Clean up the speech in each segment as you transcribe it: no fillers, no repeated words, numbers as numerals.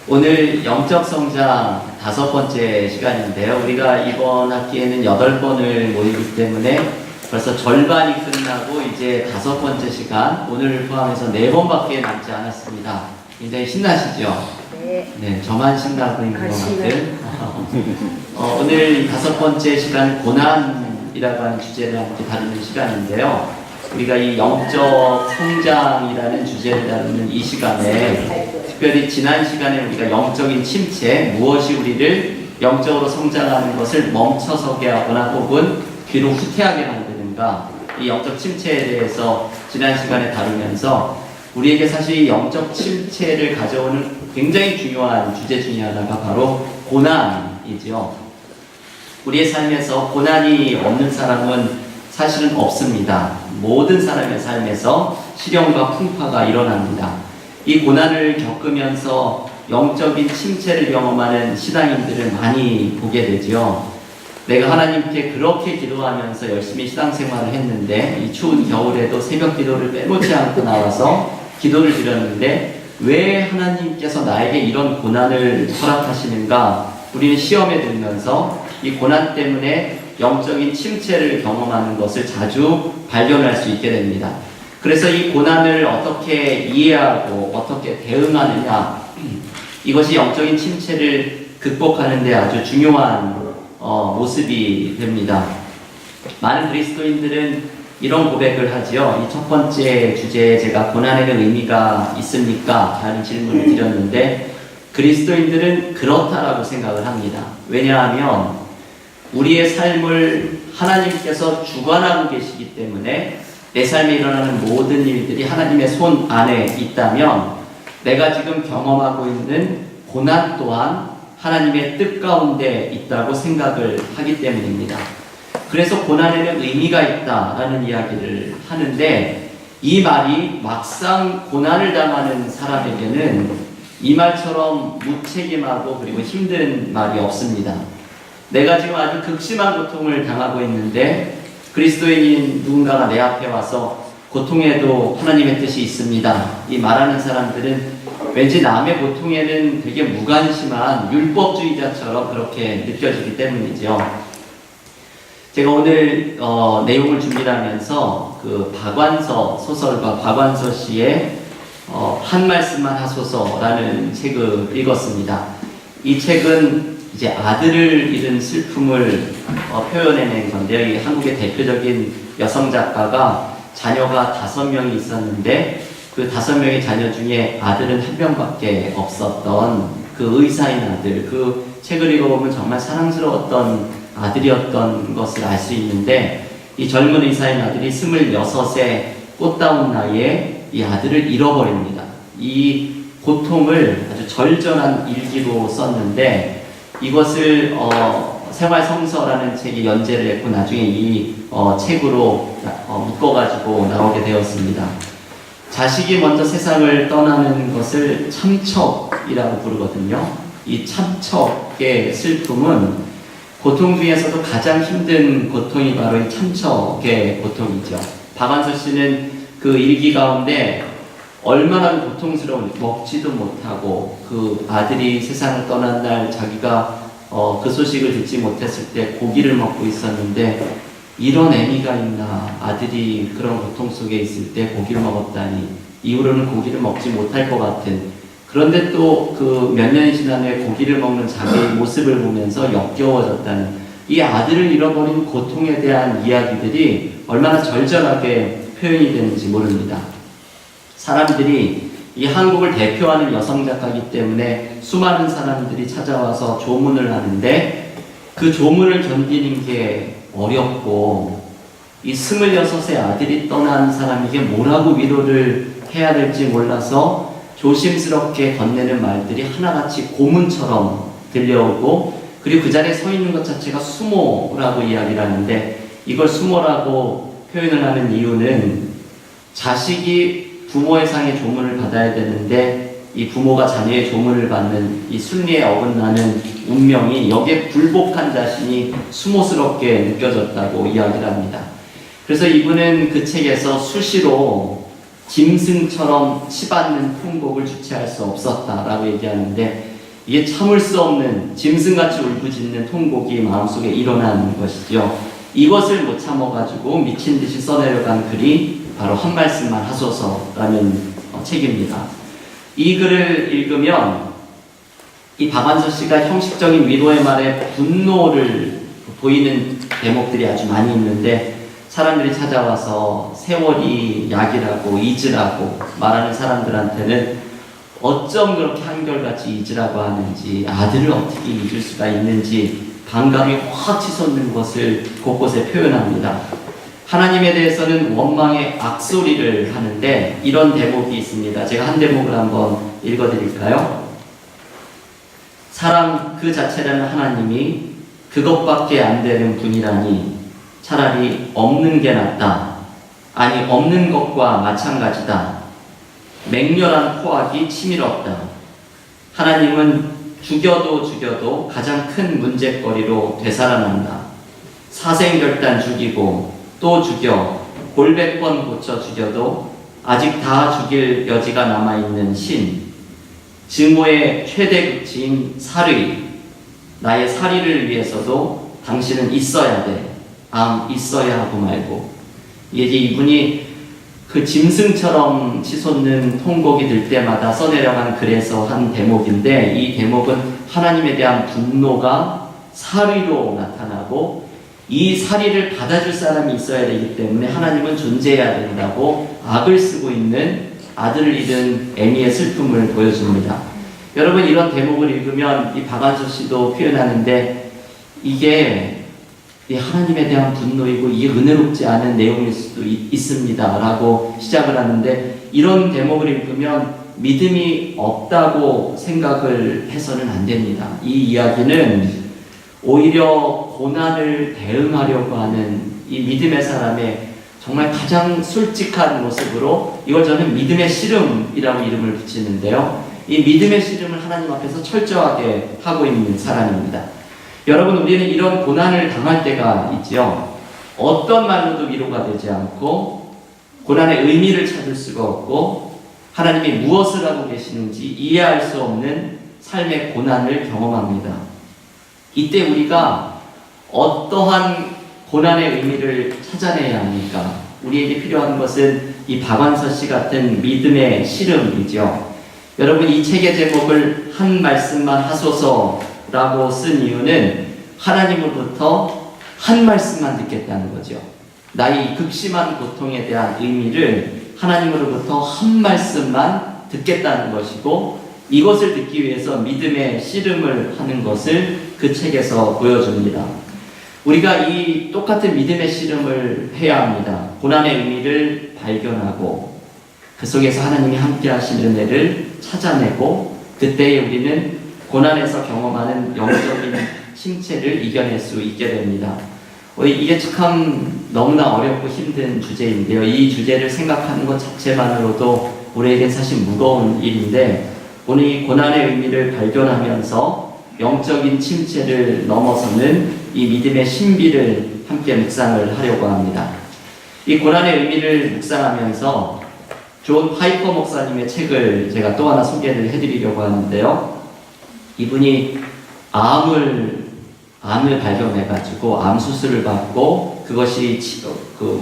오늘 영적 성장 5번째 시간인데요. 우리가 이번 학기에는 8번을 모이기 때문에 벌써 절반이 끝나고 이제 5번째 시간, 오늘을 포함해서 4번밖에 남지 않았습니다. 굉장히 신나시죠? 네, 저만 신나고 있는 것 같은. 오늘 5번째 시간 고난이라고 하는 주제를 함께 다루는 시간인데요. 우리가 이 영적 성장이라는 주제를 다루는 이 시간에 특별히 지난 시간에 우리가 영적인 침체, 무엇이 우리를 영적으로 성장하는 것을 멈춰서게 하거나 혹은 뒤로 후퇴하게 만드는가, 이 영적 침체에 대해서 지난 시간에 다루면서 우리에게 사실 영적 침체를 가져오는 굉장히 중요한 주제 중에 하나가 바로 고난이죠. 우리의 삶에서 고난이 없는 사람은 사실은 없습니다. 모든 사람의 삶에서 시련과 풍파가 일어납니다. 이 고난을 겪으면서 영적인 침체를 경험하는 신앙인들을 많이 보게 되죠. 내가 하나님께 그렇게 기도하면서 열심히 신앙생활을 했는데 이 추운 겨울에도 새벽 기도를 빼놓지 않고 나와서 기도를 드렸는데 왜 하나님께서 나에게 이런 고난을 허락하시는가? 우리는 시험에 들면서 이 고난 때문에 영적인 침체를 경험하는 것을 자주 발견할 수 있게 됩니다. 그래서 이 고난을 어떻게 이해하고 어떻게 대응하느냐, 이것이 영적인 침체를 극복하는 데 아주 중요한 모습이 됩니다. 많은 그리스도인들은 이런 고백을 하지요. 이 첫 번째 주제에 제가 고난에는 의미가 있습니까? 라는 질문을 드렸는데 그리스도인들은 그렇다라고 생각을 합니다. 왜냐하면 우리의 삶을 하나님께서 주관하고 계시기 때문에 내 삶에 일어나는 모든 일들이 하나님의 손 안에 있다면 내가 지금 경험하고 있는 고난 또한 하나님의 뜻 가운데 있다고 생각을 하기 때문입니다. 그래서 고난에는 의미가 있다라는 이야기를 하는데 이 말이 막상 고난을 당하는 사람에게는 이 말처럼 무책임하고 그리고 힘든 말이 없습니다. 내가 지금 아주 극심한 고통을 당하고 있는데 그리스도인인 누군가가 내 앞에 와서 고통에도 하나님의 뜻이 있습니다. 이 말하는 사람들은 왠지 남의 고통에는 되게 무관심한 율법주의자처럼 그렇게 느껴지기 때문이죠. 제가 오늘 내용을 준비하면서 그 박완서 소설가 박완서 씨의 한 말씀만 하소서라는 책을 읽었습니다. 이 책은 이제 아들을 잃은 슬픔을 표현해낸 건데요. 이 한국의 대표적인 여성 작가가 자녀가 5명이 있었는데 그 5명의 자녀 중에 아들은 1명밖에 없었던 그 의사인 아들, 그 책을 읽어보면 정말 사랑스러웠던 아들이었던 것을 알 수 있는데 이 젊은 의사인 아들이 26세 꽃다운 나이에 이 아들을 잃어버립니다. 이 고통을 아주 절절한 일기로 썼는데 이것을 생활성서라는 책이 연재를 했고 나중에 이 책으로 묶어가지고 나오게 되었습니다. 자식이 먼저 세상을 떠나는 것을 참척이라고 부르거든요. 이 참척의 슬픔은 고통 중에서도 가장 힘든 고통이 바로 이 참척의 고통이죠. 박완서 씨는 그 일기 가운데 얼마나 고통스러운지 먹지도 못하고 그 아들이 세상을 떠난 날 자기가 그 소식을 듣지 못했을 때 고기를 먹고 있었는데 이런 애미가 있나, 아들이 그런 고통 속에 있을 때 고기를 먹었다니 이후로는 고기를 먹지 못할 것 같은, 그런데 또 그 몇 년이 지난 후에 고기를 먹는 자기의 모습을 보면서 역겨워졌다는 이 아들을 잃어버린 고통에 대한 이야기들이 얼마나 절절하게 표현이 되는지 모릅니다. 사람들이 이 한국을 대표하는 여성 작가이기 때문에 수많은 사람들이 찾아와서 조문을 하는데 그 조문을 견디는 게 어렵고 이 26의 아들이 떠난 사람에게 뭐라고 위로를 해야 될지 몰라서 조심스럽게 건네는 말들이 하나같이 고문처럼 들려오고 그리고 그 자리에 서 있는 것 자체가 수모라고 이야기를 하는데 이걸 수모라고 표현을 하는 이유는 자식이 부모의 상의 조문을 받아야 되는데 이 부모가 자녀의 조문을 받는 이 순리에 어긋나는 운명이 여기에 굴복한 자신이 수모스럽게 느껴졌다고 이야기를 합니다. 그래서 이분은 그 책에서 수시로 짐승처럼 치받는 통곡을 주체할 수 없었다라고 얘기하는데, 이게 참을 수 없는 짐승같이 울부짖는 통곡이 마음속에 일어나는 것이죠. 이것을 못 참아가지고 미친 듯이 써내려간 글이 바로 한 말씀만 하소서라는 책입니다. 이 글을 읽으면 이 박완서 씨가 형식적인 위로의 말에 분노를 보이는 대목들이 아주 많이 있는데, 사람들이 찾아와서 세월이 약이라고 잊으라고 말하는 사람들한테는 어쩜 그렇게 한결같이 잊으라고 하는지, 아들을 어떻게 잊을 수가 있는지 반감이 확 치솟는 것을 곳곳에 표현합니다. 하나님에 대해서는 원망의 악소리를 하는데 이런 대목이 있습니다. 제가 한 대목을 한번 읽어드릴까요? 사랑 그 자체라는 하나님이 그것밖에 안 되는 분이라니 차라리 없는 게 낫다. 아니 없는 것과 마찬가지다. 맹렬한 포악이 치밀었다. 하나님은 죽여도 가장 큰 문제거리로 되살아난다. 사생결단 죽이고 또 죽여 골백 번 고쳐 죽여도 아직 다 죽일 여지가 남아있는 신. 증오의 최대 극치인 살의. 나의 살의를 위해서도 당신은 있어야 돼. 있어야 하고 말고. 이제 이분이 그 짐승처럼 치솟는 통곡이 들 때마다 써내려간 글에서 한 대목인데, 이 대목은 하나님에 대한 분노가 살의로 나타나고, 이 살의를 받아줄 사람이 있어야 되기 때문에 하나님은 존재해야 된다고 악을 쓰고 있는 아들을 잃은 애미의 슬픔을 보여줍니다. 여러분, 이런 대목을 읽으면 이 박완서 씨도 표현하는데, 이게 하나님에 대한 분노이고 이게 은혜롭지 않은 내용일 수도 있습니다 라고 시작을 하는데, 이런 대목을 읽으면 믿음이 없다고 생각을 해서는 안 됩니다. 이 이야기는 오히려 고난을 대응하려고 하는 이 믿음의 사람의 정말 가장 솔직한 모습으로, 이걸 저는 믿음의 씨름이라고 이름을 붙이는데요, 이 믿음의 씨름을 하나님 앞에서 철저하게 하고 있는 사람입니다. 여러분, 우리는 이런 고난을 당할 때가 있죠. 어떤 말로도 위로가 되지 않고 고난의 의미를 찾을 수가 없고 하나님이 무엇을 하고 계시는지 이해할 수 없는 삶의 고난을 경험합니다. 이때 우리가 어떠한 고난의 의미를 찾아내야 합니까? 우리에게 필요한 것은 이 박완서 씨 같은 믿음의 씨름이죠. 여러분, 이 책의 제목을 한 말씀만 하소서라고 쓴 이유는 하나님으로부터 한 말씀만 듣겠다는 거죠. 나의 극심한 고통에 대한 의미를 하나님으로부터 한 말씀만 듣겠다는 것이고, 이것을 듣기 위해서 믿음의 씨름을 하는 것을 그 책에서 보여줍니다. 우리가 이 똑같은 믿음의 씨름을 해야 합니다. 고난의 의미를 발견하고 그 속에서 하나님이 함께 하신 은혜를 찾아내고, 그때에 우리는 고난에서 경험하는 영적인 침체를 이겨낼 수 있게 됩니다. 이게 참 너무나 어렵고 힘든 주제인데요. 이 주제를 생각하는 것 자체만으로도 우리에겐 사실 무거운 일인데, 오늘 이 고난의 의미를 발견하면서 영적인 침체를 넘어서는 이 믿음의 신비를 함께 묵상을 하려고 합니다. 이 고난의 의미를 묵상하면서 존 파이퍼 목사님의 책을 제가 또 하나 소개를 해드리려고 하는데요. 이분이 암을 발견해가지고 암 수술을 받고 그것이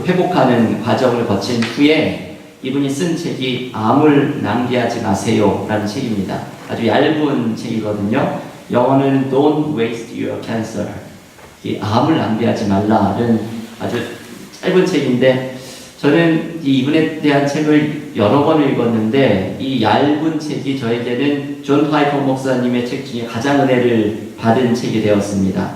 회복하는 과정을 거친 후에 이분이 쓴 책이 암을 낭비하지 마세요 라는 책입니다. 아주 얇은 책이거든요. 영어는 Don't waste your cancer. 이 암을 낭비하지 말라는 아주 짧은 책인데, 저는 이분에 대한 책을 여러 번 읽었는데 이 얇은 책이 저에게는 존 파이퍼 목사님의 책 중에 가장 은혜를 받은 책이 되었습니다.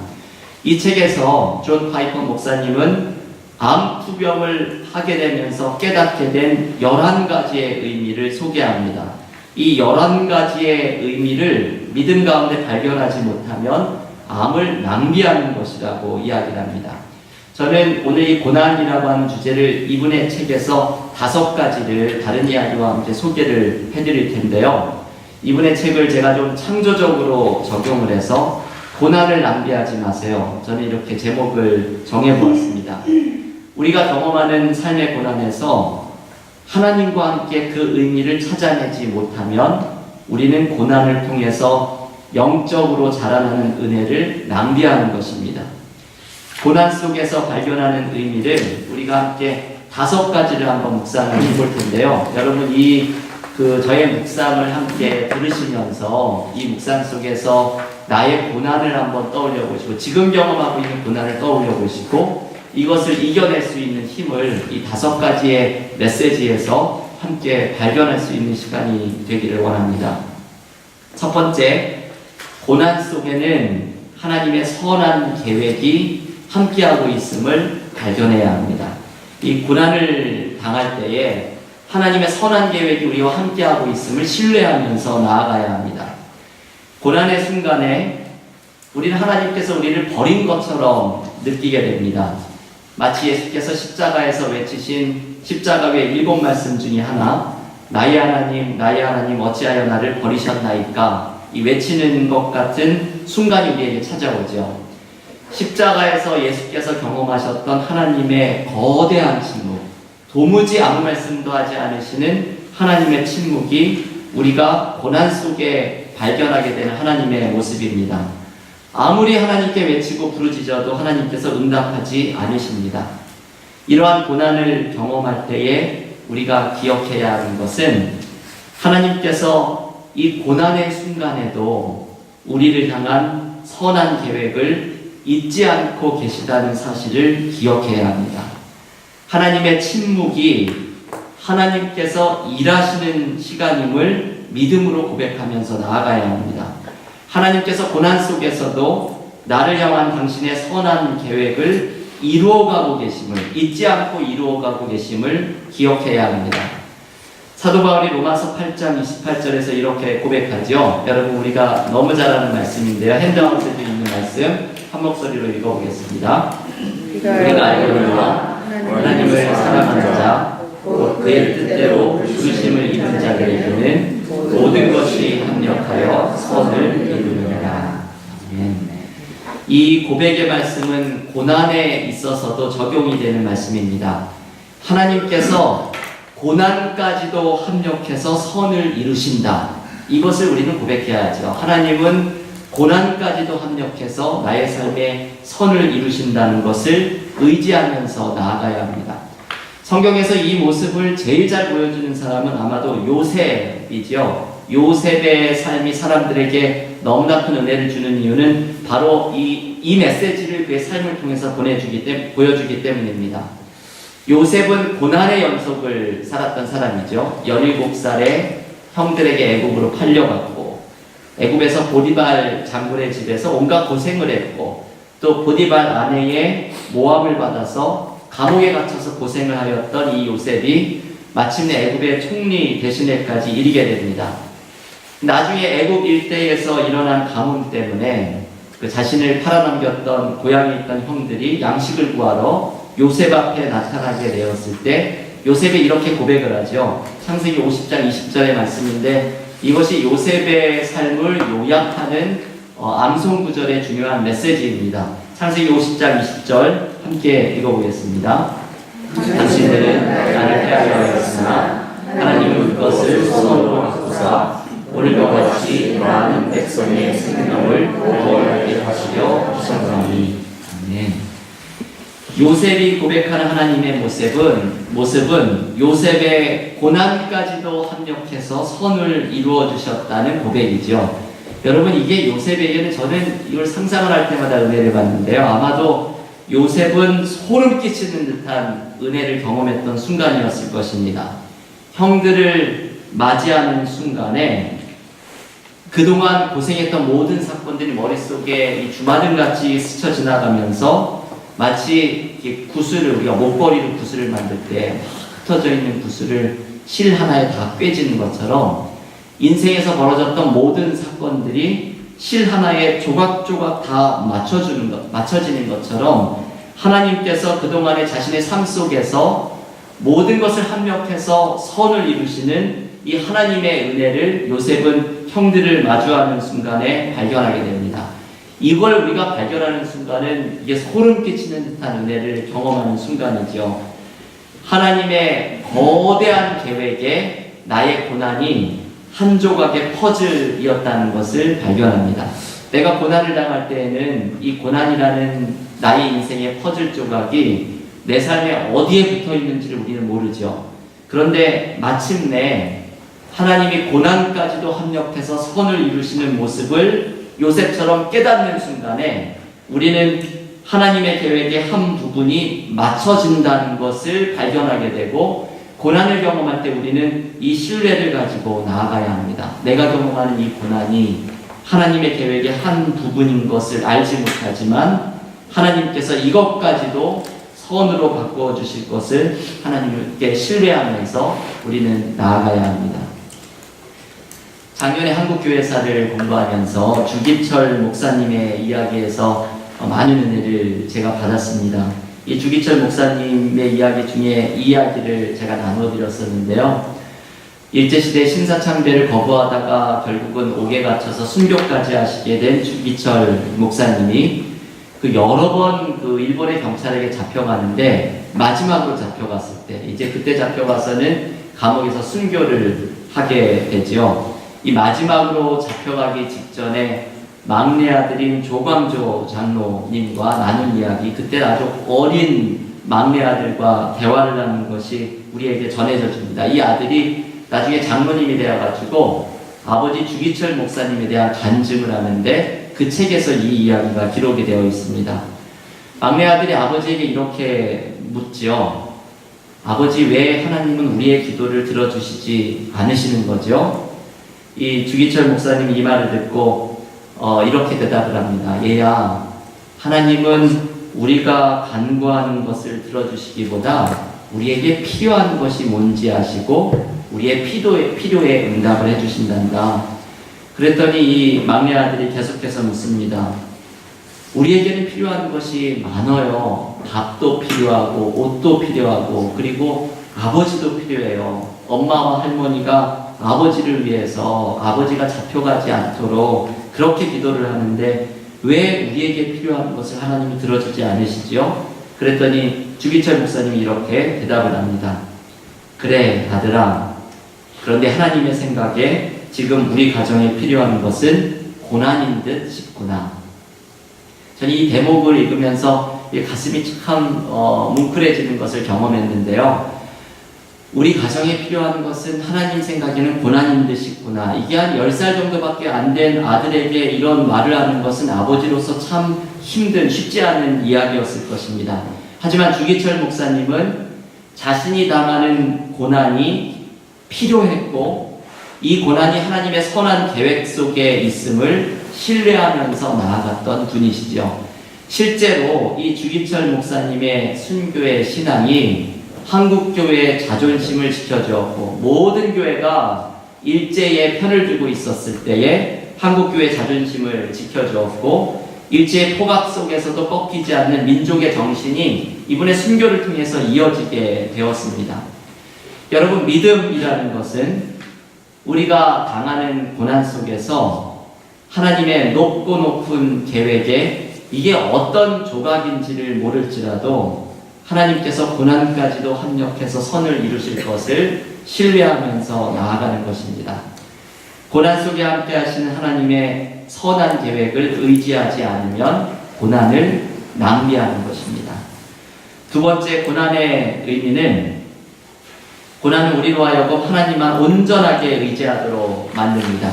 이 책에서 존 파이퍼 목사님은 암 투병을 하게 되면서 깨닫게 된 11가지의 의미를 소개합니다. 이 11가지의 의미를 믿음 가운데 발견하지 못하면 암을 낭비하는 것이라고 이야기를 합니다. 저는 오늘 이 고난이라고 하는 주제를 이분의 책에서 5가지를 다른 이야기와 함께 소개를 해드릴 텐데요. 이분의 책을 제가 좀 창조적으로 적용을 해서 고난을 낭비하지 마세요. 저는 이렇게 제목을 정해보았습니다. 우리가 경험하는 삶의 고난에서 하나님과 함께 그 의미를 찾아내지 못하면 우리는 고난을 통해서 영적으로 자라나는 은혜를 낭비하는 것입니다. 고난 속에서 발견하는 의미를 우리가 함께 5가지를 한번 묵상을 해볼 텐데요. 여러분 저의 묵상을 함께 들으시면서 이 묵상 속에서 나의 고난을 한번 떠올려 보시고 지금 경험하고 있는 고난을 떠올려 보시고 이것을 이겨낼 수 있는 힘을 이 5가지의 메시지에서 함께 발견할 수 있는 시간이 되기를 원합니다. 첫 번째, 고난 속에는 하나님의 선한 계획이 함께하고 있음을 발견해야 합니다. 이 고난을 당할 때에 하나님의 선한 계획이 우리와 함께하고 있음을 신뢰하면서 나아가야 합니다. 고난의 순간에 우리는 하나님께서 우리를 버린 것처럼 느끼게 됩니다. 마치 예수께서 십자가에서 외치신 십자가 외 7말씀 중에 하나, 나의 하나님 어찌하여 나를 버리셨나이까, 이 외치는 것 같은 순간이 우리에게 찾아오죠. 십자가에서 예수께서 경험하셨던 하나님의 거대한 침묵, 도무지 아무 말씀도 하지 않으시는 하나님의 침묵이 우리가 고난 속에 발견하게 되는 하나님의 모습입니다. 아무리 하나님께 외치고 부르짖어도 하나님께서 응답하지 않으십니다. 이러한 고난을 경험할 때에 우리가 기억해야 하는 것은 하나님께서 이 고난의 순간에도 우리를 향한 선한 계획을 잊지 않고 계시다는 사실을 기억해야 합니다. 하나님의 침묵이 하나님께서 일하시는 시간임을 믿음으로 고백하면서 나아가야 합니다. 하나님께서 고난 속에서도 나를 향한 당신의 선한 계획을 이루어가고 계심을, 잊지 않고 이루어가고 계심을 기억해야 합니다. 사도 바울이 로마서 8장 28절에서 이렇게 고백하죠. 여러분, 우리가 너무 잘 아는 말씀인데요. 핸드아웃에도 있는 말씀 한 목소리로 읽어보겠습니다. 우리가 알거니와 하나님을 사랑하는 자, 곧 그의 뜻대로 부르심을 입은 자들에게는 모든 것이 합력하여 선을 이루느니라. 이 고백의 말씀은 고난에 있어서도 적용이 되는 말씀입니다. 하나님께서 고난까지도 합력해서 선을 이루신다. 이것을 우리는 고백해야 하죠. 하나님은 고난까지도 합력해서 나의 삶에 선을 이루신다는 것을 의지하면서 나아가야 합니다. 성경에서 이 모습을 제일 잘 보여주는 사람은 아마도 요셉이죠. 요셉의 삶이 사람들에게 너무나 큰 은혜를 주는 이유는 바로 이 메시지를 그의 삶을 통해서 보여주기 때문입니다. 요셉은 고난의 연속을 살았던 사람이죠. 17살에 형들에게 애굽으로 팔려갔고, 애굽에서 보디발 장군의 집에서 온갖 고생을 했고, 또 보디발 아내의 모함을 받아서 감옥에 갇혀서 고생을 하였던 이 요셉이 마침내 애굽의 총리 대신에까지 이르게 됩니다. 나중에 애굽 일대에서 일어난 가뭄 때문에 그 자신을 팔아넘겼던 고향에 있던 형들이 양식을 구하러 요셉 앞에 나타나게 되었을 때 요셉이 이렇게 고백을 하죠. 창세기 50장 20절의 말씀인데 이것이 요셉의 삶을 요약하는 암송구절의 중요한 메시지입니다. 창세기 50장 20절 함께 읽어보겠습니다. 당신들은 나를 패하였으나 하나님은 그것을 선으로 바꾸사 오늘과 같이 많은 백성의 생명을 구원하게 하시려 하셨나니. 아멘. 요셉이 고백하는 하나님의 모습은 요셉의 고난까지도 합력해서 선을 이루어 주셨다는 고백이죠. 여러분, 이게 요셉에게는 저는 이걸 상상을 할 때마다 은혜를 받는데요. 아마도 요셉은 소름 끼치는 듯한 은혜를 경험했던 순간이었을 것입니다. 형들을 맞이하는 순간에 그동안 고생했던 모든 사건들이 머릿속에 이 주마등같이 스쳐 지나가면서 마치 구슬을, 우리가 목걸이로 구슬을 만들 때 흩어져 있는 구슬을 실 하나에 다 꿰지는 것처럼 인생에서 벌어졌던 모든 사건들이 실 하나에 조각조각 다 맞춰지는 것처럼 하나님께서 그동안의 자신의 삶 속에서 모든 것을 합력해서 선을 이루시는 이 하나님의 은혜를 요셉은 형들을 마주하는 순간에 발견하게 됩니다. 이걸 우리가 발견하는 순간은 이게 소름 끼치는 듯한 은혜를 경험하는 순간이죠. 하나님의 거대한 계획에 나의 고난이 한 조각의 퍼즐이었다는 것을 발견합니다. 내가 고난을 당할 때에는 이 고난이라는 나의 인생의 퍼즐 조각이 내 삶에 어디에 붙어 있는지를 우리는 모르죠. 그런데 마침내 하나님이 고난까지도 합력해서 선을 이루시는 모습을 요셉처럼 깨닫는 순간에 우리는 하나님의 계획의 한 부분이 맞춰진다는 것을 발견하게 되고, 고난을 경험할 때 우리는 이 신뢰를 가지고 나아가야 합니다. 내가 경험하는 이 고난이 하나님의 계획의 한 부분인 것을 알지 못하지만 하나님께서 이것까지도 선으로 바꾸어 주실 것을 하나님께 신뢰하면서 우리는 나아가야 합니다. 작년에 한국교회사를 공부하면서 주기철 목사님의 이야기에서 많은 은혜를 제가 받았습니다. 이 주기철 목사님의 이야기 중에 이 이야기를 제가 나눠드렸었는데요. 일제시대 신사참배를 거부하다가 결국은 옥에 갇혀서 순교까지 하시게 된 주기철 목사님이 여러 번 일본의 경찰에게 잡혀가는데, 마지막으로 잡혀갔을 때, 이제 그때 잡혀가서는 감옥에서 순교를 하게 되죠. 이 마지막으로 잡혀가기 직전에 막내 아들인 조광조 장로님과 나눈 이야기, 그때 아주 어린 막내 아들과 대화를 하는 것이 우리에게 전해져 줍니다. 이 아들이 나중에 장로님이 되어가지고 아버지 주기철 목사님에 대한 간증을 하는데, 그 책에서 이 이야기가 기록이 되어 있습니다. 막내 아들이 아버지에게 이렇게 묻죠. 아버지, 왜 하나님은 우리의 기도를 들어주시지 않으시는 거죠? 이 주기철 목사님이 이 말을 듣고 이렇게 대답을 합니다. 얘야, 하나님은 우리가 간구하는 것을 들어주시기보다 우리에게 필요한 것이 뭔지 아시고 우리의 필요에 응답을 해주신단다. 그랬더니 이 막내 아들이 계속해서 묻습니다. 우리에게는 필요한 것이 많아요. 밥도 필요하고 옷도 필요하고 그리고 아버지도 필요해요. 엄마와 할머니가 아버지를 위해서 아버지가 잡혀가지 않도록 그렇게 기도를 하는데 왜 우리에게 필요한 것을 하나님이 들어주지 않으시죠? 그랬더니 주기철 목사님이 이렇게 대답을 합니다. 그래 아들아, 그런데 하나님의 생각에 지금 우리 가정에 필요한 것은 고난인 듯 싶구나. 저는 이 대목을 읽으면서 가슴이 참 뭉클해지는 것을 경험했는데요. 우리 가정에 필요한 것은 하나님 생각에는 고난인 듯 싶구나. 이게 한 10살 정도밖에 안 된 아들에게 이런 말을 하는 것은 아버지로서 참 힘든, 쉽지 않은 이야기였을 것입니다. 하지만 주기철 목사님은 자신이 당하는 고난이 필요했고 이 고난이 하나님의 선한 계획 속에 있음을 신뢰하면서 나아갔던 분이시죠. 실제로 이 주기철 목사님의 순교의 신앙이 한국교회의 자존심을 지켜주었고, 모든 교회가 일제의 편을 두고 있었을 때에 한국교회의 자존심을 지켜주었고, 일제의 포각 속에서도 꺾이지 않는 민족의 정신이 이분의 순교를 통해서 이어지게 되었습니다. 여러분, 믿음이라는 것은 우리가 당하는 고난 속에서 하나님의 높고 높은 계획에 이게 어떤 조각인지를 모를지라도 하나님께서 고난까지도 합력해서 선을 이루실 것을 신뢰하면서 나아가는 것입니다. 고난 속에 함께 하시는 하나님의 선한 계획을 의지하지 않으면 고난을 낭비하는 것입니다. 두 번째, 고난의 의미는 고난은 우리로 하여금 하나님만 온전하게 의지하도록 만듭니다.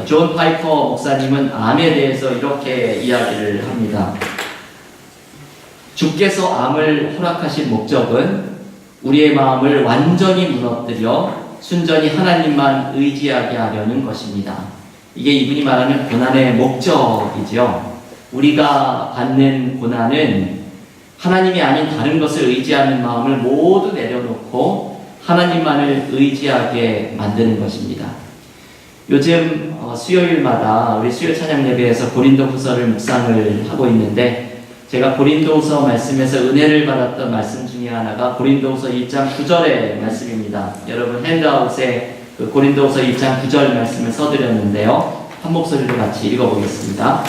존 파이퍼 목사님은 암에 대해서 이렇게 이야기를 합니다. 주께서 암을 허락하신 목적은 우리의 마음을 완전히 무너뜨려 순전히 하나님만 의지하게 하려는 것입니다. 이게 이분이 말하는 고난의 목적이죠. 우리가 받는 고난은 하나님이 아닌 다른 것을 의지하는 마음을 모두 내려놓고 하나님만을 의지하게 만드는 것입니다. 요즘 수요일마다 우리 수요 찬양 예배에서 고린도후서를 묵상을 하고 있는데, 제가 고린도후서 말씀에서 은혜를 받았던 말씀 중에 하나가 고린도후서 1장 9절의 말씀입니다. 여러분 핸드아웃에 고린도후서 1장 9절 말씀을 써드렸는데요. 한 목소리로 같이 읽어보겠습니다.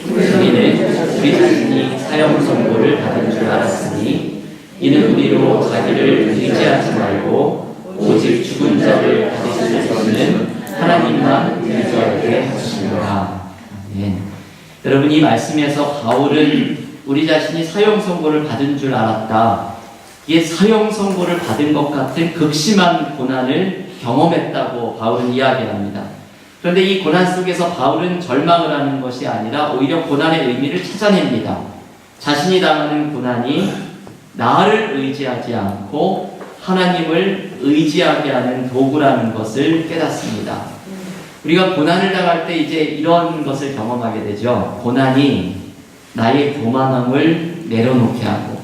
우리는 우리 자신이 사형 선고를 받은 줄 알았으니 이는 우리로 자기를 의지하지 말고 오직 죽은 자를 받으실 수 있는 하나님만 의지하게 하십니다. 아멘. 여러분, 이 말씀에서 바울은 우리 자신이 사형 선고를 받은 줄 알았다. 이게 사형 선고를 받은 것 같은 극심한 고난을 경험했다고 바울은 이야기합니다. 그런데 이 고난 속에서 바울은 절망을 하는 것이 아니라 오히려 고난의 의미를 찾아냅니다. 자신이 당하는 고난이 나를 의지하지 않고 하나님을 의지하게 하는 도구라는 것을 깨닫습니다. 우리가 고난을 당할 때 이제 이런 것을 경험하게 되죠. 고난이 나의 교만함을 내려놓게 하고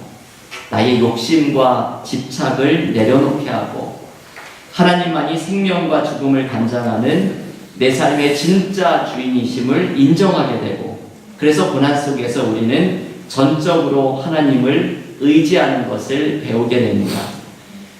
나의 욕심과 집착을 내려놓게 하고 하나님만이 생명과 죽음을 감당하는 내 삶의 진짜 주인이심을 인정하게 되고, 그래서 고난 속에서 우리는 전적으로 하나님을 의지하는 것을 배우게 됩니다.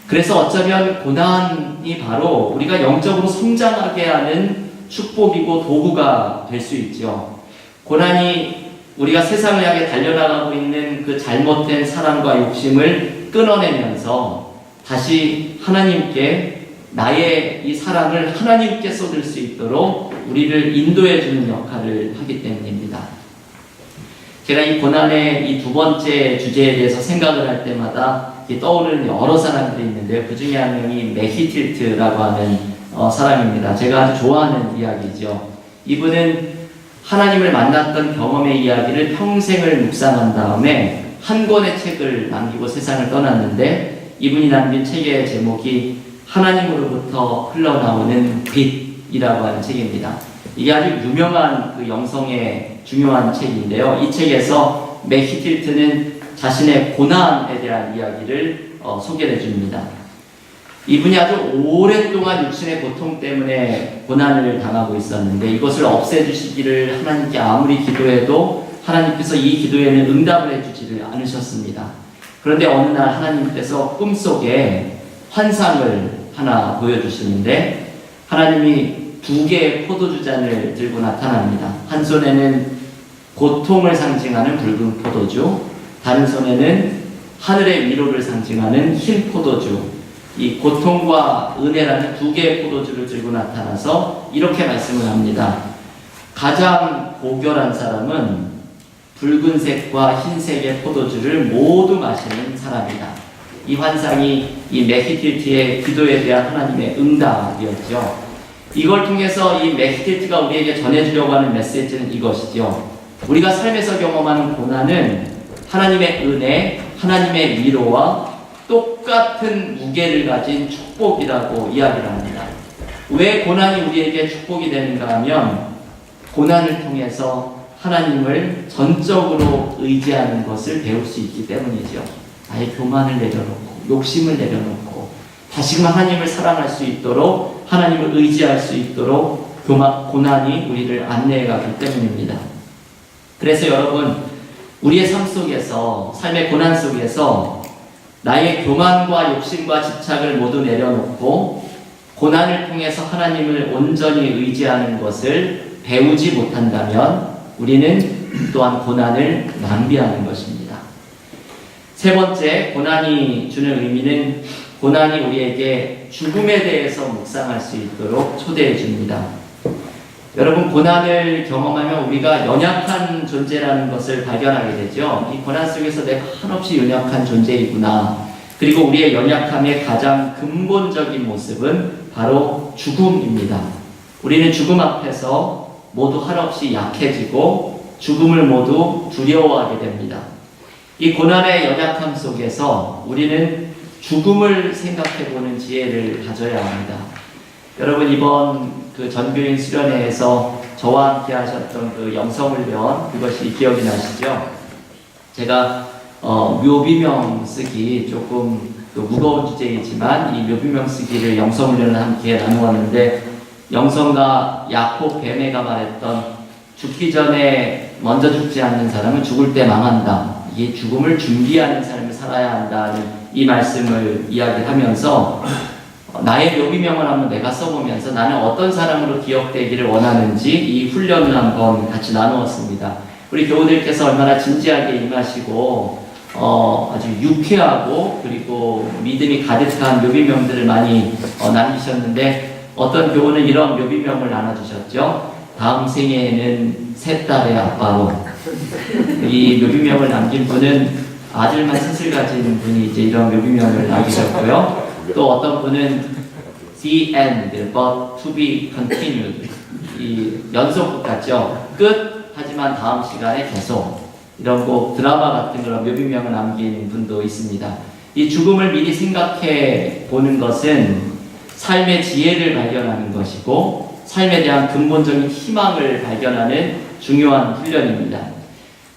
그래서 어쩌면 고난이 바로 우리가 영적으로 성장하게 하는 축복이고 도구가 될 수 있죠. 고난이 우리가 세상을 향해 달려나가고 있는 그 잘못된 사랑과 욕심을 끊어내면서 다시 하나님께 나의 이 사랑을 하나님께 쏟을 수 있도록 우리를 인도해 주는 역할을 하기 때문입니다. 제가 이 고난의 이 두 번째 주제에 대해서 생각을 할 때마다 떠오르는 여러 사람들이 있는데, 그 중에 한 명이 메히틸트라고 하는 사람입니다. 제가 아주 좋아하는 이야기죠. 이분은 하나님을 만났던 경험의 이야기를 평생을 묵상한 다음에 한 권의 책을 남기고 세상을 떠났는데, 이분이 남긴 책의 제목이 하나님으로부터 흘러나오는 빛이라고 하는 책입니다. 이게 아주 유명한 그 영성의 중요한 책인데요. 이 책에서 메히틸트는 자신의 고난에 대한 이야기를 소개해 줍니다. 이분이 아주 오랫동안 육신의 고통 때문에 고난을 당하고 있었는데, 이것을 없애주시기를 하나님께 아무리 기도해도 하나님께서 이 기도에는 응답을 해주지를 않으셨습니다. 그런데 어느 날 하나님께서 꿈속에 환상을 하나 보여주시는데, 하나님이 두 개의 포도주 잔을 들고 나타납니다. 한 손에는 고통을 상징하는 붉은 포도주, 다른 손에는 하늘의 위로를 상징하는 흰 포도주, 이 고통과 은혜라는 두 개의 포도주를 들고 나타나서 이렇게 말씀을 합니다. 가장 고결한 사람은 붉은색과 흰색의 포도주를 모두 마시는 사람이다. 이 환상이 이 메히틸트의 기도에 대한 하나님의 응답이었죠. 이걸 통해서 이 메히틸트가 우리에게 전해주려고 하는 메시지는 이것이죠. 우리가 삶에서 경험하는 고난은 하나님의 은혜, 하나님의 위로와 똑같은 무게를 가진 축복이라고 이야기를 합니다. 왜 고난이 우리에게 축복이 되는가 하면, 고난을 통해서 하나님을 전적으로 의지하는 것을 배울 수 있기 때문이죠. 나의 교만을 내려놓고 욕심을 내려놓고 다시금 하나님을 사랑할 수 있도록, 하나님을 의지할 수 있도록 고난이 우리를 안내해 가기 때문입니다. 그래서 여러분, 우리의 삶 속에서, 삶의 고난 속에서 나의 교만과 욕심과 집착을 모두 내려놓고 고난을 통해서 하나님을 온전히 의지하는 것을 배우지 못한다면 우리는 또한 고난을 낭비하는 것입니다. 세 번째, 고난이 주는 의미는, 고난이 우리에게 죽음에 대해서 묵상할 수 있도록 초대해 줍니다. 여러분, 고난을 경험하면 우리가 연약한 존재라는 것을 발견하게 되죠. 이 고난 속에서 내가 한없이 연약한 존재이구나. 그리고 우리의 연약함의 가장 근본적인 모습은 바로 죽음입니다. 우리는 죽음 앞에서 모두 한없이 약해지고 죽음을 모두 두려워하게 됩니다. 이 고난의 연약함 속에서 우리는 죽음을 생각해보는 지혜를 가져야 합니다. 여러분, 이번 그 전교인 수련회에서 저와 함께 하셨던 그 영성훈련, 그것이 기억이 나시죠? 제가 묘비명 쓰기, 조금 무거운 주제이지만 이 묘비명 쓰기를 영성훈련을 함께 나누었는데, 영성과 야곱 뱀에가 말했던 죽기 전에 먼저 죽지 않는 사람은 죽을 때 망한다. 이게 죽음을 준비하는 삶을 살아야 한다는 이 말씀을 이야기하면서 나의 묘비명을 한번 내가 써보면서 나는 어떤 사람으로 기억되기를 원하는지 이 훈련을 한번 같이 나누었습니다. 우리 교우들께서 얼마나 진지하게 임하시고 아주 유쾌하고 그리고 믿음이 가득한 묘비명들을 많이 남기셨는데 어떤 교우는 이런 묘비명을 나눠주셨죠. 다음 생에는 세 딸의 아빠로. 이 묘비명을 남긴 분은 아들만 셋을 가진 분이 이제 이런 묘비명을 남기셨고요. 또 어떤 분은 The end, but to be continued. 이 연속극 같죠. 끝, 하지만 다음 시간에 계속. 이런 거 드라마 같은 그런 묘비명을 남긴 분도 있습니다. 이 죽음을 미리 생각해 보는 것은 삶의 지혜를 발견하는 것이고 삶에 대한 근본적인 희망을 발견하는 중요한 훈련입니다.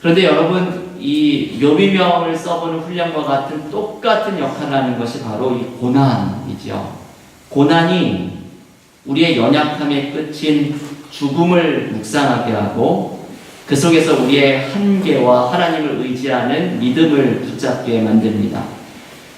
그런데 여러분, 이 묘비명을 써보는 훈련과 같은 똑같은 역할을 하는 것이 바로 이 고난이죠. 고난이 우리의 연약함의 끝인 죽음을 묵상하게 하고 그 속에서 우리의 한계와 하나님을 의지하는 믿음을 붙잡게 만듭니다.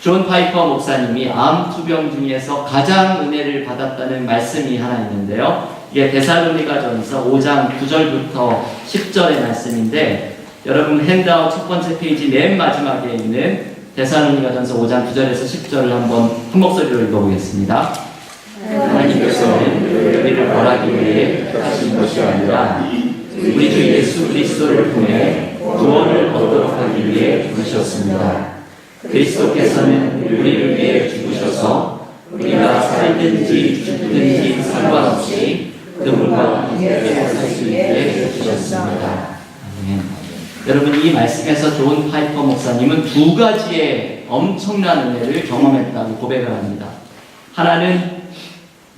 존 파이퍼 목사님이 암 투병 중에서 가장 은혜를 받았다는 말씀이 하나 있는데요. 이게 데살로니가전서 5장 9절부터 10절의 말씀인데 여러분 핸드아웃 첫 번째 페이지 맨 마지막에 있는 데살로니가전서 5장 9절에서 10절을 한번 한 목소리로 읽어보겠습니다. 하나님께서는 우리를 벌하기 위해 하신 것이 아니라 우리 주 예수 그리스도를 통해 구원을 얻도록 하기 위해 부르셨습니다. 그리스도께서는 우리를 위해 죽으셔서 우리가 살든지 죽든지 상관없이 그분과 함께 살 수 있게 해주셨습니다. 아멘. 여러분, 이 말씀에서 존 파이퍼 목사님은 두 가지의 엄청난 은혜를 경험했다고 고백을 합니다. 하나는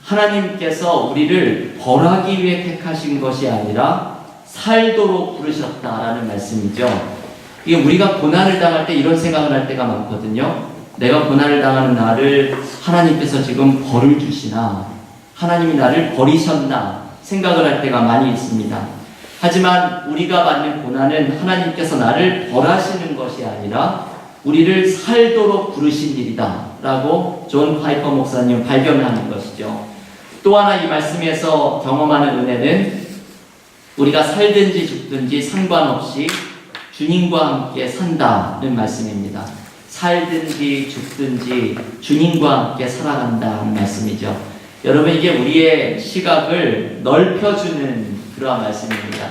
하나님께서 우리를 벌하기 위해 택하신 것이 아니라 살도록 부르셨다라는 말씀이죠. 이게 우리가 고난을 당할 때 이런 생각을 할 때가 많거든요. 내가 고난을 당하는 나를 하나님께서 지금 벌을 주시나, 하나님이 나를 버리셨나 생각을 할 때가 많이 있습니다. 하지만 우리가 받는 고난은 하나님께서 나를 벌하시는 것이 아니라 우리를 살도록 부르신 일이다 라고 존 파이퍼 목사님 발견하는 것이죠. 또 하나 이 말씀에서 경험하는 은혜는 우리가 살든지 죽든지 상관없이 주님과 함께 산다는 말씀입니다. 살든지 죽든지 주님과 함께 살아간다는 말씀이죠. 여러분, 이게 우리의 시각을 넓혀주는 그러한 말씀입니다.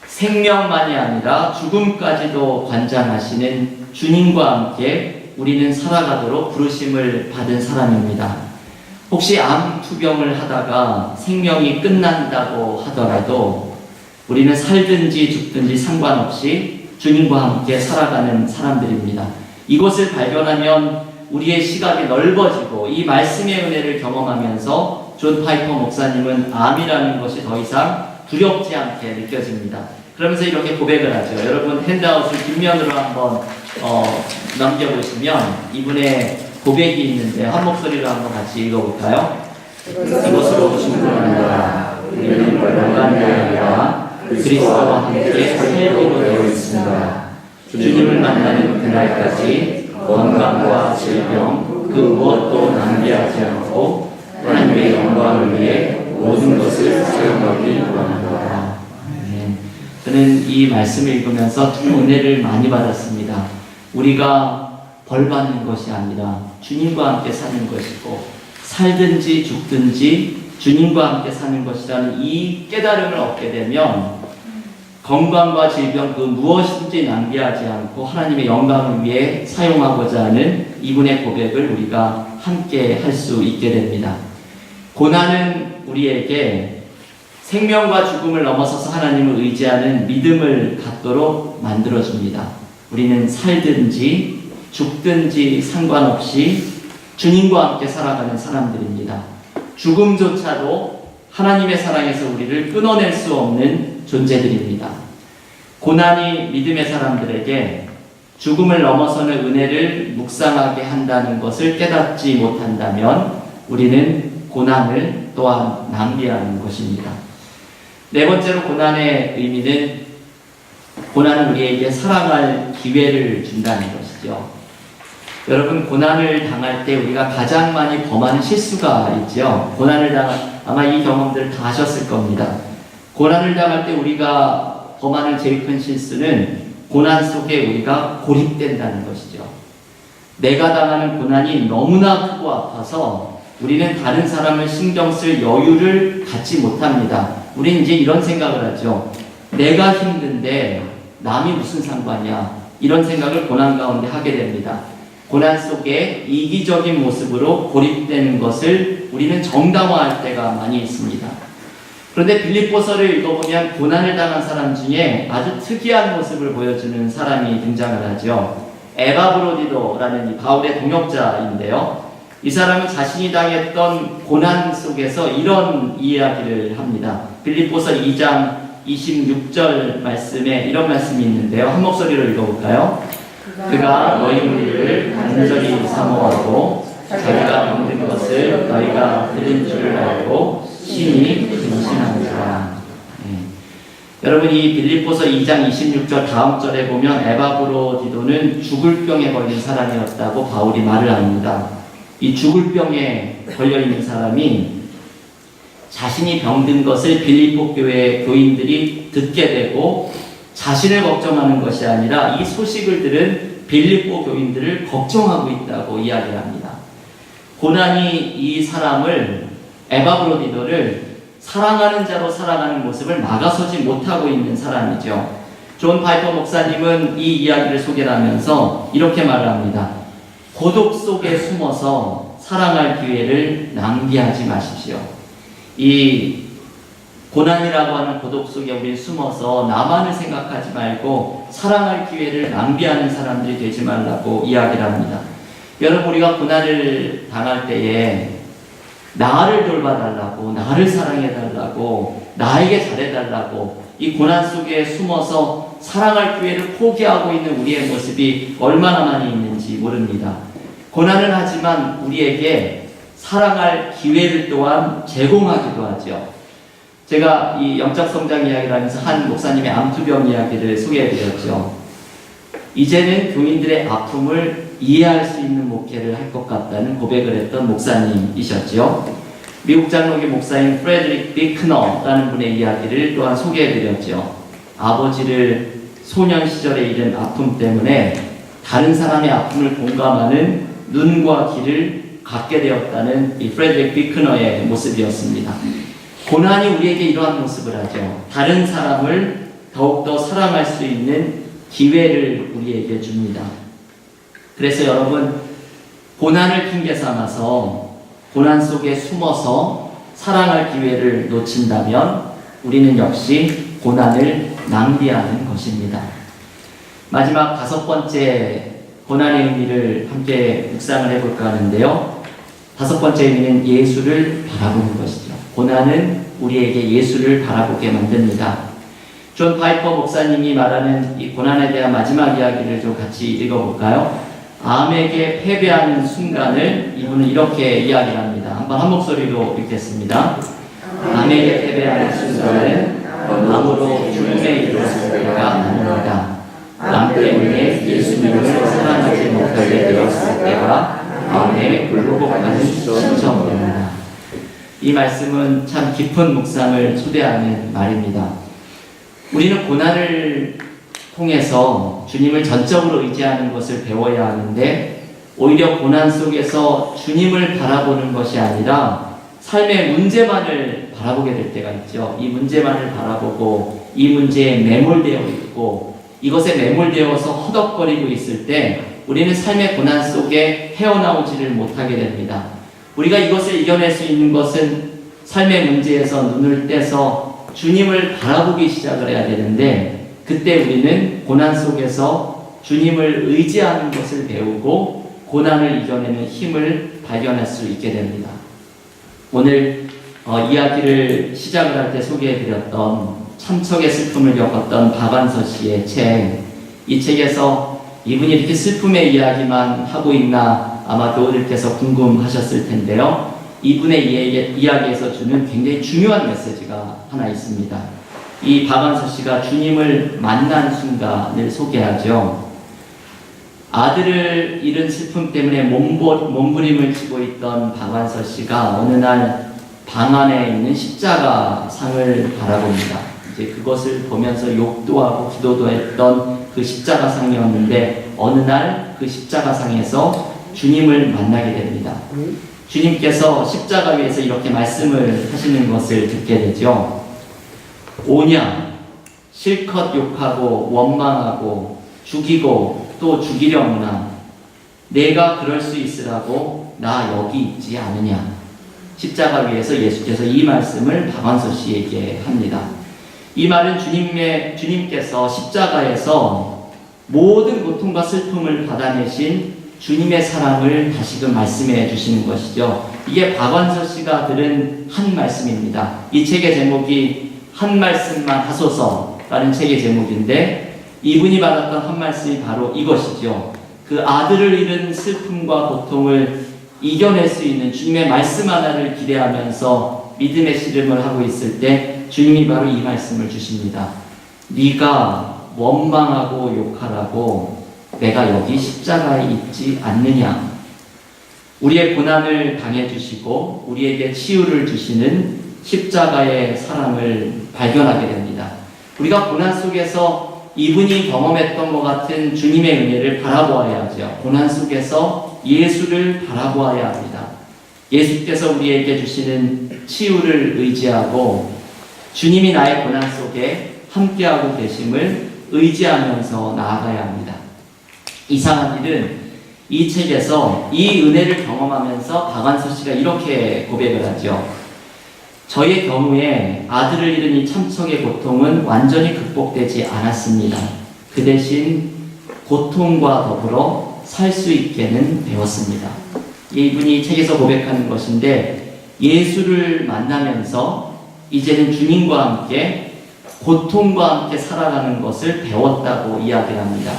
생명만이 아니라 죽음까지도 관장하시는 주님과 함께 우리는 살아가도록 부르심을 받은 사람입니다. 혹시 암 투병을 하다가 생명이 끝난다고 하더라도 우리는 살든지 죽든지 상관없이 주님과 함께 살아가는 사람들입니다. 이것을 발견하면 우리의 시각이 넓어지고 이 말씀의 은혜를 경험하면서 존 파이퍼 목사님은 암이라는 것이 더 이상 두렵지 않게 느껴집니다. 그러면서 이렇게 고백을 하죠. 여러분 핸드아웃을 뒷면으로 한번 넘겨보시면 이분의 고백이 있는데 한 목소리로 한번 같이 읽어볼까요? 이것으로 충분합니다. 우리는 건강이 아니라 그리스도와 함께 살기로 되어 있습니다. 주님을 만나는 그날까지 건강과 질병 그 무엇도 낭비하지 않고 하나님의 영광을 위해 모든 것을 사용하기 원합니다. 저는 이 말씀을 읽으면서 참 은혜를 많이 받았습니다. 우리가 벌 받는 것이 아니라 주님과 함께 사는 것이고 살든지 죽든지 주님과 함께 사는 것이라는 이 깨달음을 얻게 되면 건강과 질병 그 무엇인지 낭비하지 않고 하나님의 영광을 위해 사용하고자 하는 이분의 고백을 우리가 함께 할 수 있게 됩니다. 고난은 우리에게 생명과 죽음을 넘어서서 하나님을 의지하는 믿음을 갖도록 만들어줍니다. 우리는 살든지 죽든지 상관없이 주님과 함께 살아가는 사람들입니다. 죽음조차도 하나님의 사랑에서 우리를 끊어낼 수 없는 존재들입니다. 고난이 믿음의 사람들에게 죽음을 넘어서는 은혜를 묵상하게 한다는 것을 깨닫지 못한다면 우리는 고난을 또한 낭비하는 것입니다. 네 번째로 고난의 의미는 고난은 우리에게 살아갈 기회를 준다는 것이죠. 여러분, 고난을 당할 때 우리가 가장 많이 범하는 실수가 있죠. 아마 이 경험들 다 하셨을 겁니다. 고난을 당할 때 우리가 범하는 제일 큰 실수는 고난 속에 우리가 고립된다는 것이죠. 내가 당하는 고난이 너무나 크고 아파서 우리는 다른 사람을 신경 쓸 여유를 갖지 못합니다. 우리는 이제 이런 생각을 하죠. 내가 힘든데 남이 무슨 상관이야. 이런 생각을 고난 가운데 하게 됩니다. 고난 속에 이기적인 모습으로 고립되는 것을 우리는 정당화할 때가 많이 있습니다. 그런데 빌립보서를 읽어보면 고난을 당한 사람 중에 아주 특이한 모습을 보여주는 사람이 등장을 하죠. 에바브로디도라는 이 바울의 동역자인데요. 이 사람은 자신이 당했던 고난 속에서 이런 이야기를 합니다. 빌립보서 2장 26절 말씀에 이런 말씀이 있는데요. 한 목소리로 읽어볼까요? 그가 너희 무리를 간절히 사모하고 자기가 병든 것을 너희가 들은 줄 알고 심히 근심하니라. 여러분, 이 빌립보서 2장 26절 다음 절에 보면 에바브로디도는 죽을 병에 걸린 사람이었다고 바울이 말을 합니다. 이 죽을 병에 걸려있는 사람이 자신이 병든 것을 빌립보 교회 교인들이 듣게 되고 자신을 걱정하는 것이 아니라 이 소식을 들은 빌립보 교인들을 걱정하고 있다고 이야기를 합니다. 고난이 이 사람을, 에바브로디도를 사랑하는 자로 살아가는 모습을 막아서지 못하고 있는 사람이죠. 존 파이퍼 목사님은 이 이야기를 소개하면서 이렇게 말을 합니다. 고독 속에 숨어서 사랑할 기회를 낭비하지 마십시오. 이 고난이라고 하는 고독 속에 우리 숨어서 나만을 생각하지 말고 사랑할 기회를 낭비하는 사람들이 되지 말라고 이야기를 합니다. 여러분, 우리가 고난을 당할 때에 나를 돌봐달라고, 나를 사랑해달라고, 나에게 잘해달라고 이 고난 속에 숨어서 사랑할 기회를 포기하고 있는 우리의 모습이 얼마나 많이 있는지 모릅니다. 고난은 하지만 우리에게 사랑할 기회를 또한 제공하기도 하죠. 제가 이 영적 성장 이야기를 하면서 한 목사님의 암투병 이야기를 소개해드렸죠. 이제는 교인들의 아픔을 이해할 수 있는 목회를 할 것 같다는 고백을 했던 목사님이셨죠. 미국 장로교 목사인 프레드릭 비크너라는 분의 이야기를 또한 소개해드렸죠. 아버지를 소년 시절에 잃은 아픔 때문에 다른 사람의 아픔을 공감하는 눈과 귀를 갖게 되었다는 이 프레드릭 비크너의 모습이었습니다. 고난이 우리에게 이러한 모습을 하죠. 다른 사람을 더욱더 사랑할 수 있는 기회를 우리에게 줍니다. 그래서 여러분, 고난을 핑계 삼아서 고난 속에 숨어서 사랑할 기회를 놓친다면 우리는 역시 고난을 낭비하는 것입니다. 마지막 5번째 고난의 의미를 함께 묵상을 해볼까 하는데요. 5번째 의미는 예수를 바라보는 것이죠. 고난은 우리에게 예수를 바라보게 만듭니다. 존 파이퍼 목사님이 말하는 이 고난에 대한 마지막 이야기를 좀 같이 읽어볼까요? 암에게 패배하는 순간을 이분은 이렇게 이야기합니다. 한번 한 목소리로 읽겠습니다. 암에게 패배하는 순간은 암으로 죽음에 이르렀을 때가 아닙니다. 암 때문에 예수님을 사랑하지 못하게 되었을 때가 암에 굴복하는 시점입니다. 이 말씀은 참 깊은 묵상을 초대하는 말입니다. 우리는 고난을 통해서 주님을 전적으로 의지하는 것을 배워야 하는데 오히려 고난 속에서 주님을 바라보는 것이 아니라 삶의 문제만을 바라보게 될 때가 있죠. 이 문제만을 바라보고 이 문제에 매몰되어 있고 이것에 매몰되어서 허덕거리고 있을 때 우리는 삶의 고난 속에 헤어나오지를 못하게 됩니다. 우리가 이것을 이겨낼 수 있는 것은 삶의 문제에서 눈을 떼서 주님을 바라보기 시작을 해야 되는데 그때 우리는 고난 속에서 주님을 의지하는 것을 배우고 고난을 이겨내는 힘을 발견할 수 있게 됩니다. 오늘 이야기를 시작을 할 때 소개해드렸던 참척의 슬픔을 겪었던 박완서 씨의 책, 이 책에서 이분이 이렇게 슬픔의 이야기만 하고 있나 아마 교우들께서 궁금하셨을 텐데요. 이분의 이야기에서 주는 굉장히 중요한 메시지가 하나 있습니다. 이 박완서 씨가 주님을 만난 순간을 소개하죠. 아들을 잃은 슬픔 때문에 몸부림을 치고 있던 박완서 씨가 어느 날 방 안에 있는 십자가 상을 바라봅니다. 이제 그것을 보면서 욕도 하고 기도도 했던 그 십자가상이었는데 어느 날 그 십자가상에서 주님을 만나게 됩니다. 주님께서 십자가 위에서 이렇게 말씀을 하시는 것을 듣게 되죠. 오냐 실컷 욕하고 원망하고 죽이고 또 죽이려무나 내가 그럴 수 있으라고 나 여기 있지 않으냐. 십자가 위에서 예수께서 이 말씀을 박완서 씨에게 합니다. 이 말은 주님께서 십자가에서 모든 고통과 슬픔을 받아내신 주님의 사랑을 다시금 말씀해 주시는 것이죠. 이게 박완서 씨가 들은 한 말씀입니다. 이 책의 제목이 한 말씀만 하소서라는 책의 제목인데 이분이 받았던 한 말씀이 바로 이것이죠. 그 아들을 잃은 슬픔과 고통을 이겨낼 수 있는 주님의 말씀 하나를 기대하면서 믿음의 씨름을 하고 있을 때 주님이 바로 이 말씀을 주십니다. 네가 원망하고 욕하라고 내가 여기 십자가에 있지 않느냐. 우리의 고난을 당해주시고 우리에게 치유를 주시는 십자가의 사랑을 발견하게 됩니다. 우리가 고난 속에서 이분이 경험했던 것 같은 주님의 은혜를 바라보아야 하죠. 고난 속에서 예수를 바라보아야 합니다. 예수께서 우리에게 주시는 치유를 의지하고 주님이 나의 고난 속에 함께하고 계심을 의지하면서 나아가야 합니다. 이상한 일은 이 책에서 이 은혜를 경험하면서 박완서 씨가 이렇게 고백을 하죠. 저의 경우에 아들을 잃은 이 참척의 고통은 완전히 극복되지 않았습니다. 그 대신 고통과 더불어 살 수 있게는 배웠습니다. 이분이 책에서 고백하는 것인데 예수를 만나면서 이제는 주님과 함께 고통과 함께 살아가는 것을 배웠다고 이야기를 합니다.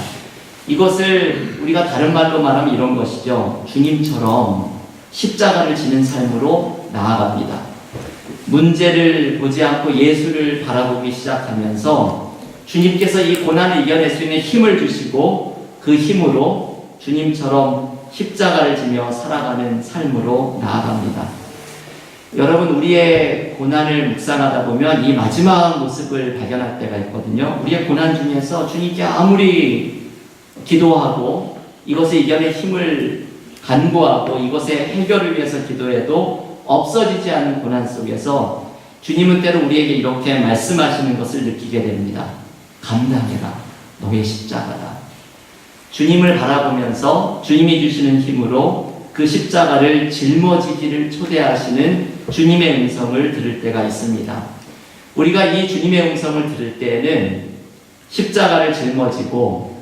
이것을 우리가 다른 말로 말하면 이런 것이죠. 주님처럼 십자가를 지는 삶으로 나아갑니다. 문제를 보지 않고 예수를 바라보기 시작하면서 주님께서 이 고난을 이겨낼 수 있는 힘을 주시고 그 힘으로 주님처럼 십자가를 지며 살아가는 삶으로 나아갑니다. 여러분, 우리의 고난을 묵상하다 보면 이 마지막 모습을 발견할 때가 있거든요. 우리의 고난 중에서 주님께 아무리 기도하고 이것을 이겨낼 힘을 간구하고 이것의 해결을 위해서 기도해도 없어지지 않는 고난 속에서 주님은 때로 우리에게 이렇게 말씀하시는 것을 느끼게 됩니다. 감당해라. 너의 십자가다. 주님을 바라보면서 주님이 주시는 힘으로 그 십자가를 짊어지기를 초대하시는 주님의 음성을 들을 때가 있습니다. 우리가 이 주님의 음성을 들을 때에는 십자가를 짊어지고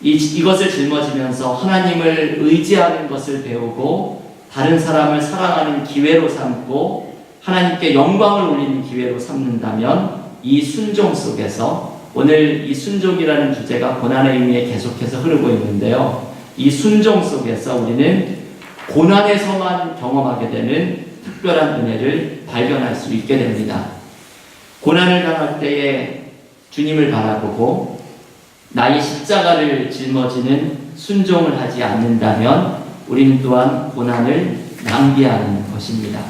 이것을 짊어지면서 하나님을 의지하는 것을 배우고 다른 사람을 사랑하는 기회로 삼고 하나님께 영광을 올리는 기회로 삼는다면 이 순종 속에서 오늘 이 순종이라는 주제가 고난의 의미에 계속해서 흐르고 있는데요. 이 순종 속에서 우리는 고난에서만 경험하게 되는 특별한 은혜를 발견할 수 있게 됩니다. 고난을 당할 때에 주님을 바라보고 나의 십자가를 짊어지는 순종을 하지 않는다면 우리는 또한 고난을 낭비하는 것입니다.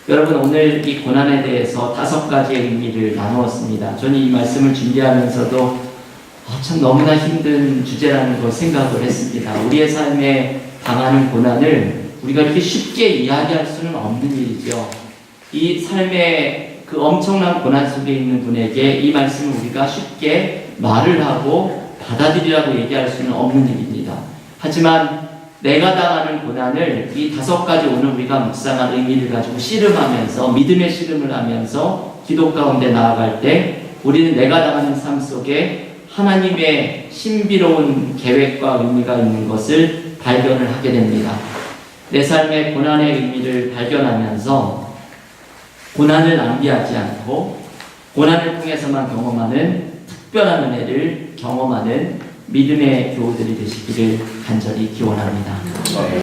여러분, 오늘 이 고난에 대해서 5가지의 의미를 나누었습니다. 저는 이 말씀을 준비하면서도 참 너무나 힘든 주제라는 걸 생각을 했습니다. 우리의 삶에 당하는 고난을 우리가 이렇게 쉽게 이야기할 수는 없는 일이죠. 이 삶의 그 엄청난 고난 속에 있는 분에게 이 말씀을 우리가 쉽게 말을 하고 받아들이라고 얘기할 수는 없는 일입니다. 하지만 내가 당하는 고난을 이 5가지 오늘 우리가 묵상한 의미를 가지고 씨름하면서 믿음의 씨름을 하면서 기도 가운데 나아갈 때 우리는 내가 당하는 삶 속에 하나님의 신비로운 계획과 의미가 있는 것을 발견을 하게 됩니다. 내 삶의 고난의 의미를 발견하면서 고난을 낭비하지 않고 고난을 통해서만 경험하는 특별한 은혜를 경험하는 믿음의 교우들이 되시기를 간절히 기원합니다.